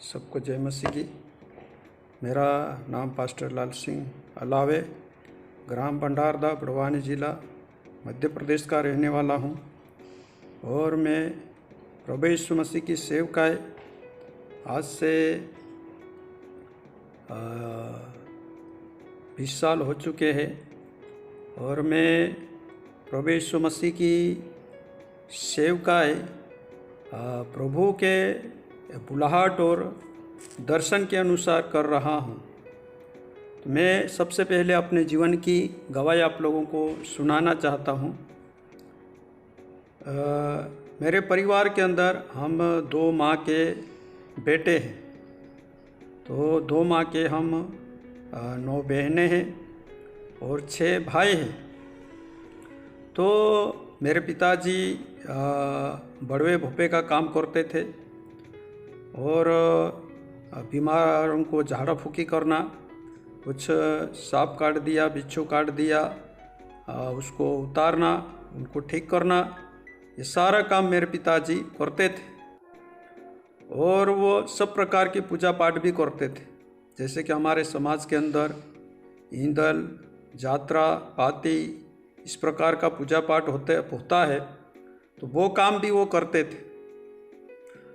सबको जय मसीह की। मेरा नाम पास्टर लाल सिंह अलावे, ग्राम भंडारदा, बड़वानी जिला, मध्य प्रदेश का रहने वाला हूँ। और मैं प्रभु यीशु मसीह की सेवकाई आज से 20 साल हो चुके हैं। और मैं प्रभु यीशु मसीह की सेवकाई प्रभु के बुलाहट और दर्शन के अनुसार कर रहा हूँ। तो मैं सबसे पहले अपने जीवन की गवाही आप लोगों को सुनाना चाहता हूँ। मेरे परिवार के अंदर हम 2 माँ के बेटे हैं। तो 2 माँ के हम 9 बहनें हैं और 6 भाई हैं। तो मेरे पिताजी बड़वे भोपे का काम करते थे और बीमारों को झाड़ा फूकी करना, कुछ सांप काट दिया, बिच्छू काट दिया, उसको उतारना, उनको ठीक करना, ये सारा काम मेरे पिताजी करते थे। और वो सब प्रकार की पूजा पाठ भी करते थे। जैसे कि हमारे समाज के अंदर ईंदल, जात्रा, पाती, इस प्रकार का पूजा पाठ होता है, तो वो काम भी वो करते थे।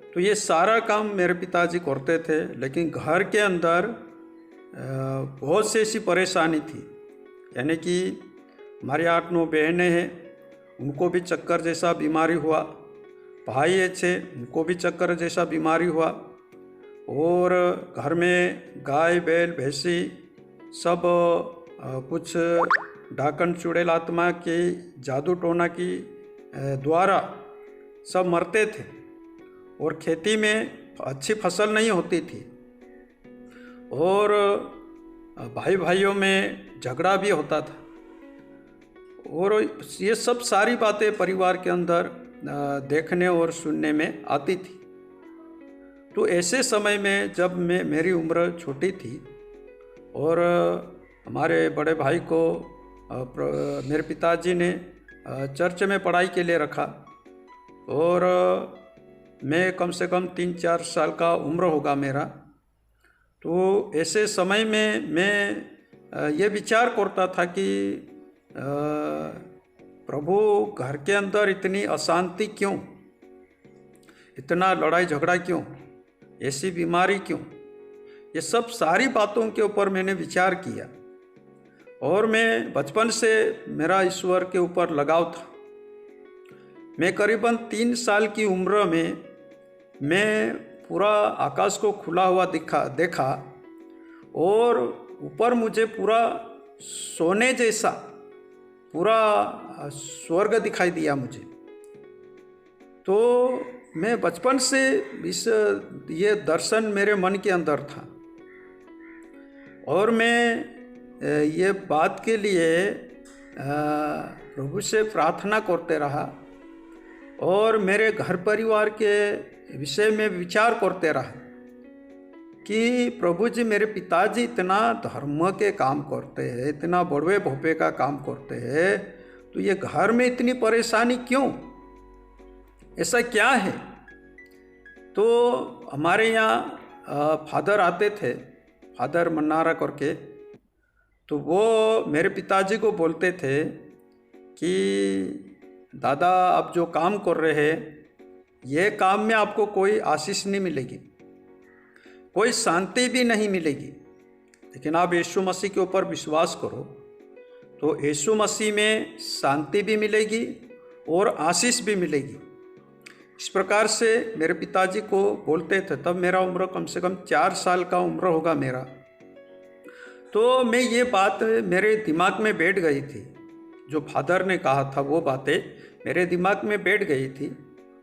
तो ये सारा काम मेरे पिताजी करते थे। लेकिन घर के अंदर बहुत सी ऐसी परेशानी थी, यानी कि हमारी 8-9 बहनें हैं, उनको भी चक्कर जैसा बीमारी हुआ। भाई है 6, उनको भी चक्कर जैसा बीमारी हुआ। और घर में गाय बैल भैंसी सब कुछ डाकन चुड़ैल आत्मा के जादू टोना की द्वारा सब मरते थे और खेती में अच्छी फसल नहीं होती थी। और भाई भाइयों में झगड़ा भी होता था। और ये सब सारी बातें परिवार के अंदर देखने और सुनने में आती थी। तो ऐसे समय में जब मेरी उम्र छोटी थी और हमारे बड़े भाई को मेरे पिताजी ने चर्च में पढ़ाई के लिए रखा और मैं कम से कम 3-4 साल का उम्र होगा मेरा। तो ऐसे समय में मैं ये विचार करता था कि प्रभु, घर के अंदर इतनी अशांति क्यों, इतना लड़ाई झगड़ा क्यों, ऐसी बीमारी क्यों? ये सब सारी बातों के ऊपर मैंने विचार किया। और मैं बचपन से मेरा ईश्वर के ऊपर लगाव था। मैं करीबन 3 साल की उम्र में मैं पूरा आकाश को खुला हुआ देखा और ऊपर मुझे पूरा सोने जैसा पूरा स्वर्ग दिखाई दिया मुझे। तो मैं बचपन से ये दर्शन मेरे मन के अंदर था और मैं ये बात के लिए प्रभु से प्रार्थना करते रहा और मेरे घर परिवार के विषय में विचार करते रहा कि प्रभु जी, मेरे पिताजी इतना धर्म के काम करते हैं, इतना बड़वे भोपे का काम करते हैं, तो ये घर में इतनी परेशानी क्यों, ऐसा क्या है? तो हमारे यहाँ फादर आते थे, फादर मन्नारा करके। तो वो मेरे पिताजी को बोलते थे कि दादा, आप जो काम कर रहे हैं, ये काम में आपको कोई आशीष नहीं मिलेगी, कोई शांति भी नहीं मिलेगी, लेकिन आप यीशु मसीह के ऊपर विश्वास करो तो यीशु मसीह में शांति भी मिलेगी और आशीष भी मिलेगी। इस प्रकार से मेरे पिताजी को बोलते थे। तब मेरा उम्र कम से कम 4 साल का उम्र होगा मेरा। तो मैं ये बात मेरे दिमाग में बैठ गई थी, जो फादर ने कहा था वो बातें मेरे दिमाग में बैठ गई थी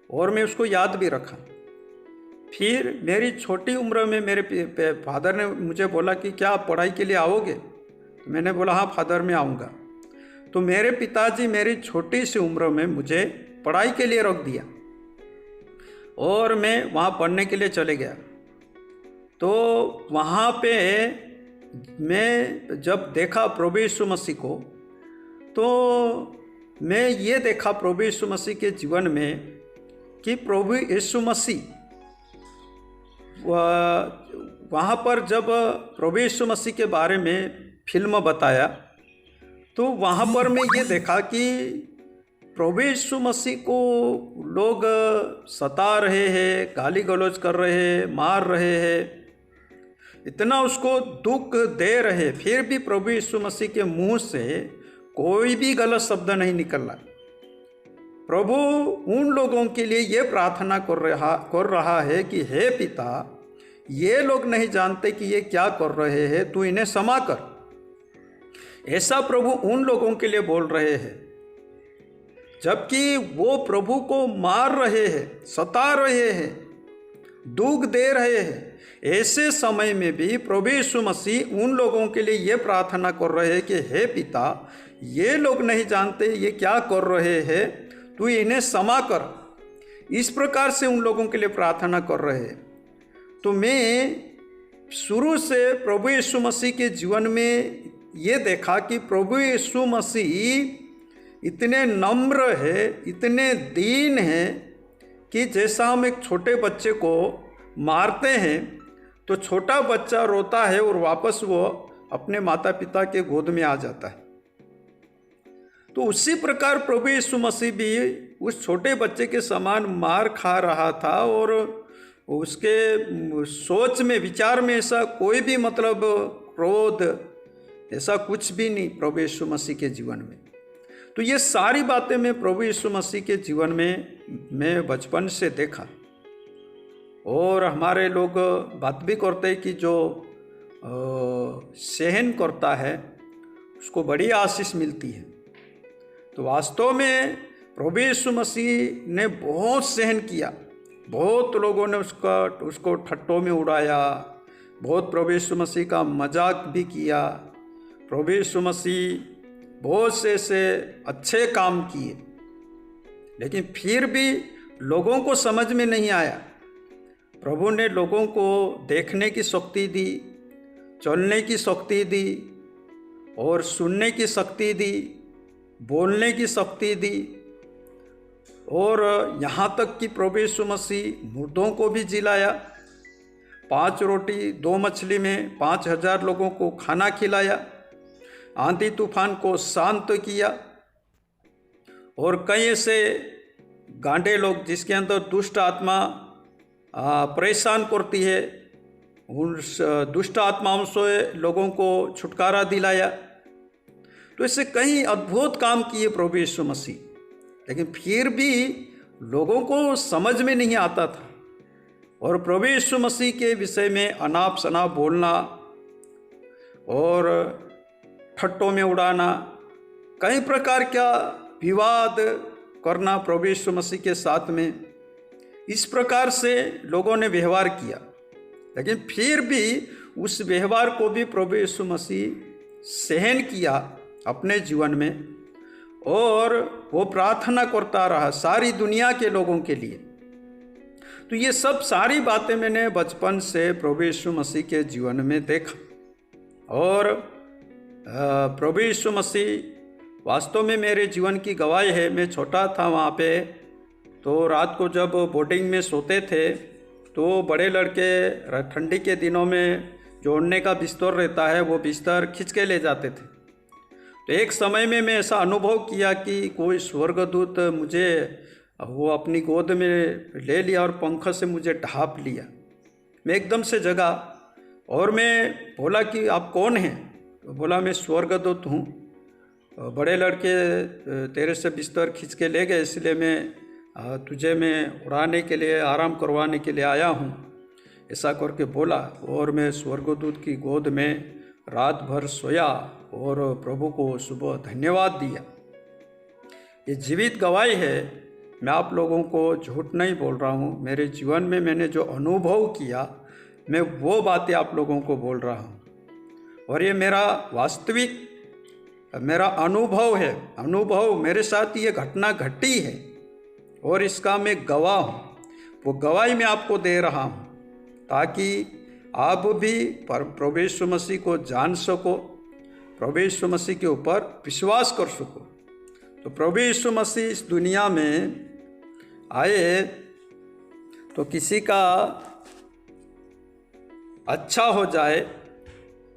और मैं उसको याद भी रखा। फिर मेरी छोटी उम्र में मेरे फादर ने मुझे बोला कि क्या आप पढ़ाई के लिए आओगे? तो मैंने बोला हाँ फादर, मैं आऊँगा। तो मेरे पिताजी मेरी छोटी सी उम्र में मुझे पढ़ाई के लिए रोक दिया और मैं वहाँ पढ़ने के लिए चले गया। तो वहाँ पे मैं जब देखा प्रभु यीशु मसीह को, तो मैं ये देखा प्रभु यीशु मसीह के जीवन में कि प्रभु यीशु मसीह वहाँ पर जब प्रभु यीशु मसीह के बारे में फिल्म बताया तो वहाँ पर मैं ये देखा कि प्रभु यीशु मसीह को लोग सता रहे हैं, गाली गलौज कर रहे हैं, मार रहे हैं, इतना उसको दुख दे रहे, फिर भी प्रभु यीशु मसीह के मुंह से कोई भी गलत शब्द नहीं निकला। प्रभु उन लोगों के लिए ये प्रार्थना कर रहा है कि हे पिता, ये लोग नहीं जानते कि ये क्या कर रहे हैं, तू इन्हें क्षमा कर। ऐसा प्रभु उन लोगों के लिए बोल रहे हैं, जबकि वो प्रभु को मार रहे हैं, सता रहे हैं, दुख दे रहे हैं। ऐसे समय में भी प्रभु यीशु मसीह उन लोगों के लिए ये प्रार्थना कर रहे हैं कि हे पिता, ये लोग नहीं जानते ये क्या कर रहे हैं, तू इन्हें क्षमा कर। इस प्रकार से उन लोगों के लिए प्रार्थना कर रहे हैं। तो मैं शुरू से प्रभु यीशु मसीह के जीवन में ये देखा कि प्रभु यीशु मसीह इतने नम्र है, इतने दीन हैं कि जैसा हम एक छोटे बच्चे को मारते हैं तो छोटा बच्चा रोता है और वापस वो अपने माता पिता के गोद में आ जाता है, तो उसी प्रकार प्रभु यीशु मसीह भी उस छोटे बच्चे के समान मार खा रहा था और उसके सोच में, विचार में ऐसा कोई भी मतलब क्रोध, ऐसा कुछ भी नहीं प्रभु यीशु मसीह के जीवन में। तो ये सारी बातें मैं प्रभु यीशु मसीह के जीवन में मैं बचपन से देखा। और हमारे लोग बात भी करते हैं कि जो सहन करता है उसको बड़ी आशीष मिलती है। तो वास्तव में प्रभु यीशु मसीह ने बहुत सहन किया, बहुत लोगों ने उसको ठट्टों में उड़ाया, बहुत प्रभु यीशु मसीह का मजाक भी किया। प्रभु यीशु मसीह बहुत से ऐसे अच्छे काम किए, लेकिन फिर भी लोगों को समझ में नहीं आया। प्रभु ने लोगों को देखने की शक्ति दी, चलने की शक्ति दी और सुनने की शक्ति दी, बोलने की शक्ति दी, और यहाँ तक कि प्रभु यीशु मसीह मुर्दों को भी जिलाया। 5 रोटी 2 मछली में 5000 लोगों को खाना खिलाया, आंधी तूफान को शांत किया। और कई ऐसे गांडे लोग जिसके अंदर दुष्ट आत्मा परेशान करती है, उन दुष्ट आत्माओं से लोगों को छुटकारा दिलाया। तो ऐसे कई अद्भुत काम किए प्रभु यीशु मसीह, लेकिन फिर भी लोगों को समझ में नहीं आता था। और प्रभु यीशु मसीह के विषय में अनाप शनाप बोलना और ठट्टों में उड़ाना, कई प्रकार का विवाद करना प्रभु यीशु मसीह के साथ में, इस प्रकार से लोगों ने व्यवहार किया। लेकिन फिर भी उस व्यवहार को भी प्रभु यीशु मसीह सहन किया अपने जीवन में, और वो प्रार्थना करता रहा सारी दुनिया के लोगों के लिए। तो ये सब सारी बातें मैंने बचपन से प्रभु यीशु मसीह के जीवन में देखा। और प्रभु यीशु मसीह वास्तव में मेरे जीवन की गवाही है। मैं छोटा था वहाँ पे, तो रात को जब बोर्डिंग में सोते थे तो बड़े लड़के ठंडी के दिनों में जो ओढ़ने का बिस्तर रहता है वो बिस्तर खींच के ले जाते थे। तो एक समय में मैं ऐसा अनुभव किया कि कोई स्वर्गदूत मुझे वो अपनी गोद में ले लिया और पंख से मुझे ढाँप लिया। मैं एकदम से जगा और मैं बोला कि आप कौन हैं? तो बोला मैं स्वर्गदूत हूँ, बड़े लड़के तेरे से बिस्तर खींच के ले गए, इसलिए मैं उड़ाने के लिए, आराम करवाने के लिए आया हूँ, ऐसा करके बोला। और मैं स्वर्गदूत की गोद में रात भर सोया और प्रभु को सुबह धन्यवाद दिया। ये जीवित गवाही है, मैं आप लोगों को झूठ नहीं बोल रहा हूँ। मेरे जीवन में मैंने जो अनुभव किया, मैं वो बातें आप लोगों को बोल रहा हूँ, और ये मेरा वास्तविक मेरा अनुभव है। अनुभव मेरे साथ ये घटना घटी है और इसका मैं गवाह हूँ। वो गवाही मैं आपको दे रहा हूँ ताकि आप भी प्रभु यीशु मसीह को जान सको, प्रभु यीशु मसीह के ऊपर विश्वास कर सको। तो प्रभु यीशु मसीह इस दुनिया में आए तो किसी का अच्छा हो जाए,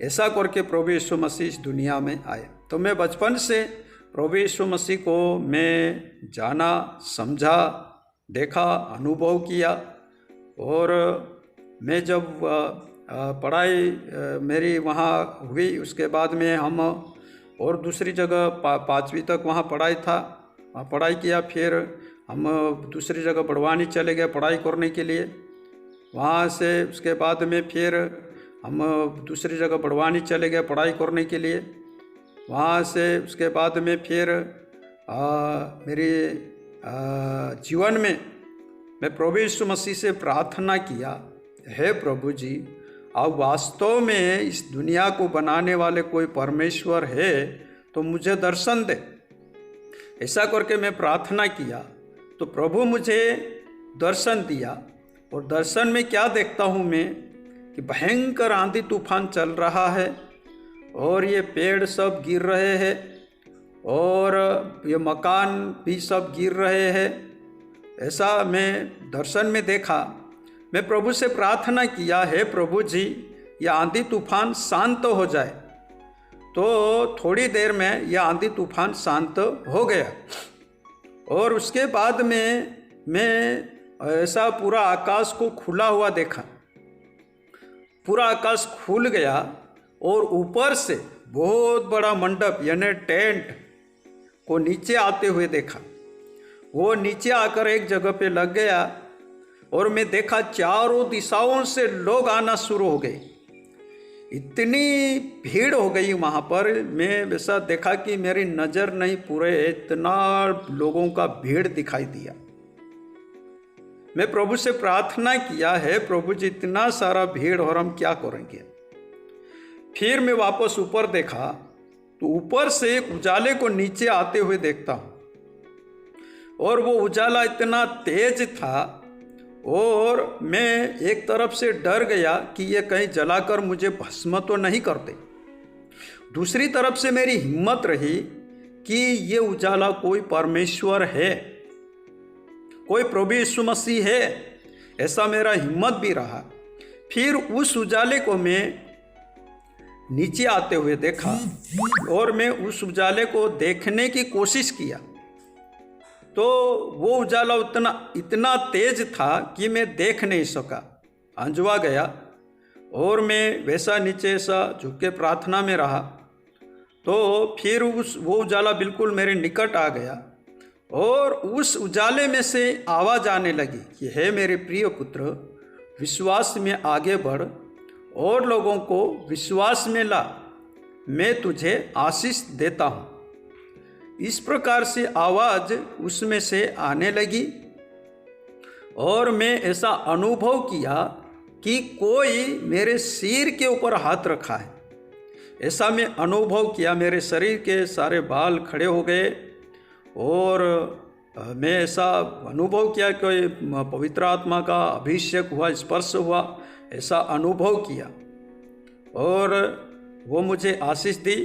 ऐसा करके प्रभु यीशु मसीह इस दुनिया में आए। तो मैं बचपन से प्रभु यीशु मसीह को मैं जाना, समझा, देखा, अनुभव किया। और मैं जब पढ़ाई मेरी वहाँ हुई, उसके बाद में हम और दूसरी जगह 5वीं तक वहाँ पढ़ाई था, पढ़ाई किया। फिर हम दूसरी जगह बड़वानी चले गए पढ़ाई करने के लिए। वहाँ से उसके बाद में फिर हम दूसरी जगह बड़वानी चले गए पढ़ाई करने के लिए। वहाँ से उसके बाद में फिर मेरे जीवन में मैं प्रभु यीशु मसीह से प्रार्थना किया, हे प्रभु जी, आप वास्तव में इस दुनिया को बनाने वाले कोई परमेश्वर है तो मुझे दर्शन दे। ऐसा करके मैं प्रार्थना किया तो प्रभु मुझे दर्शन दिया। और दर्शन में क्या देखता हूँ मैं कि भयंकर आंधी तूफान चल रहा है और ये पेड़ सब गिर रहे हैं और ये मकान भी सब गिर रहे हैं। ऐसा मैं दर्शन में देखा। मैं प्रभु से प्रार्थना किया, हे प्रभु जी, ये आंधी तूफान शांत हो जाए। तो थोड़ी देर में यह आंधी तूफान शांत हो गया। और उसके बाद में मैं ऐसा पूरा आकाश को खुला हुआ देखा। पूरा आकाश खुल गया और ऊपर से बहुत बड़ा मंडप यानी टेंट को नीचे आते हुए देखा। वो नीचे आकर एक जगह पे लग गया और मैं देखा चारों दिशाओं से लोग आना शुरू हो गए। इतनी भीड़ हो गई वहाँ पर, मैं वैसा देखा कि मेरी नज़र नहीं पूरे इतना लोगों का भीड़ दिखाई दिया। मैं प्रभु से प्रार्थना किया, है प्रभु जी, इतना सारा भीड़ और हम क्या करेंगे। फिर मैं वापस ऊपर देखा तो ऊपर से एक उजाले को नीचे आते हुए देखता हूँ और वो उजाला इतना तेज था और मैं एक तरफ से डर गया कि ये कहीं जलाकर मुझे भस्म तो नहीं करते। दूसरी तरफ से मेरी हिम्मत रही कि ये उजाला कोई परमेश्वर है, कोई प्रभु यीशु मसीह है, ऐसा मेरा हिम्मत भी रहा। फिर उस उजाले को मैं नीचे आते हुए देखा और मैं उस उजाले को देखने की कोशिश किया तो वो उजाला इतना तेज था कि मैं देख नहीं सका, अंजवा गया। और मैं वैसा नीचे सा झुक के प्रार्थना में रहा। तो फिर वो उजाला बिल्कुल मेरे निकट आ गया और उस उजाले में से आवाज़ आने लगी कि हे मेरे प्रिय पुत्र, विश्वास में आगे बढ़ और लोगों को विश्वास में ला, मैं तुझे आशीष देता हूँ। इस प्रकार से आवाज़ उसमें से आने लगी और मैं ऐसा अनुभव किया कि कोई मेरे सिर के ऊपर हाथ रखा है। ऐसा मैं अनुभव किया, मेरे शरीर के सारे बाल खड़े हो गए और मैं ऐसा अनुभव किया कि पवित्र आत्मा का अभिषेक हुआ, स्पर्श हुआ, ऐसा अनुभव किया। और वो मुझे आशीष दी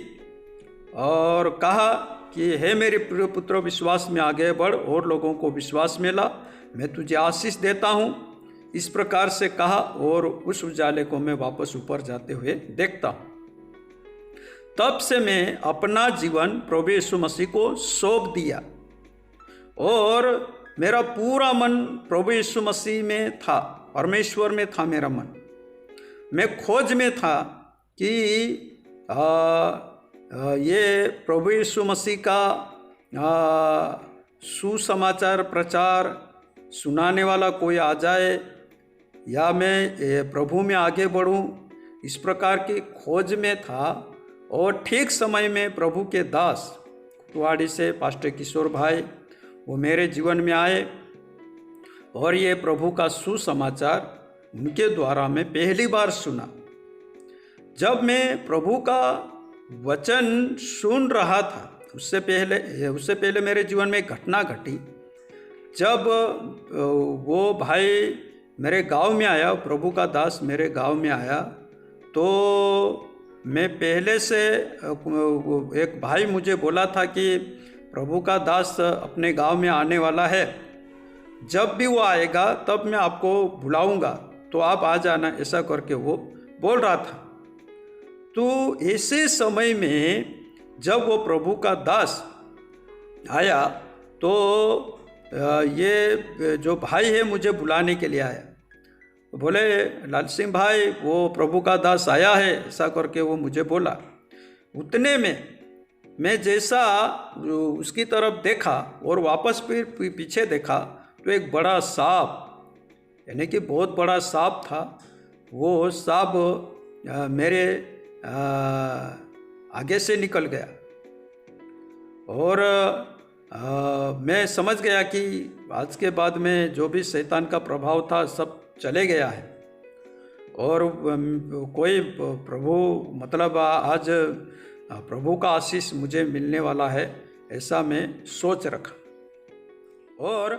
और कहा कि हे मेरे प्रिय पुत्र, विश्वास में आगे बढ़ और लोगों को विश्वास में ला, मैं तुझे आशीष देता हूँ। इस प्रकार से कहा और उस उजाले को मैं वापस ऊपर जाते हुए देखता हूँ। तब से मैं अपना जीवन प्रभु यीशु मसीह को सौंप दिया और मेरा पूरा मन प्रभु यीशु मसीह में था, परमेश्वर में था मेरा मन। मैं खोज में था कि ये प्रभु यीशु मसीह का सुसमाचार प्रचार सुनाने वाला कोई आ जाए या मैं प्रभु में आगे बढ़ूं, इस प्रकार की खोज में था। और ठीक समय में प्रभु के दास कुटवाड़ी से पास्टर किशोर भाई वो मेरे जीवन में आए और ये प्रभु का सुसमाचार उनके द्वारा मैं पहली बार सुना। जब मैं प्रभु का वचन सुन रहा था, उससे पहले मेरे जीवन में एक घटना घटी। जब वो भाई मेरे गांव में आया, प्रभु का दास मेरे गांव में आया, तो मैं पहले से एक भाई मुझे बोला था कि प्रभु का दास अपने गांव में आने वाला है, जब भी वो आएगा तब मैं आपको बुलाऊंगा, तो आप आ जाना, ऐसा करके वो बोल रहा था। तो ऐसे समय में जब वो प्रभु का दास आया तो ये जो भाई है मुझे बुलाने के लिए आया। तो बोले, लाल सिंह भाई वो प्रभु का दास आया है, ऐसा करके वो मुझे बोला। उतने में मैं जैसा उसकी तरफ देखा और वापस फिर पीछे देखा तो एक बड़ा सांप, यानी कि बहुत बड़ा सांप था। वो सांप मेरे आगे से निकल गया और मैं समझ गया कि आज के बाद में जो भी शैतान का प्रभाव था सब चले गया है और कोई प्रभु मतलब आज प्रभु का आशीष मुझे मिलने वाला है, ऐसा मैं सोच रखा। और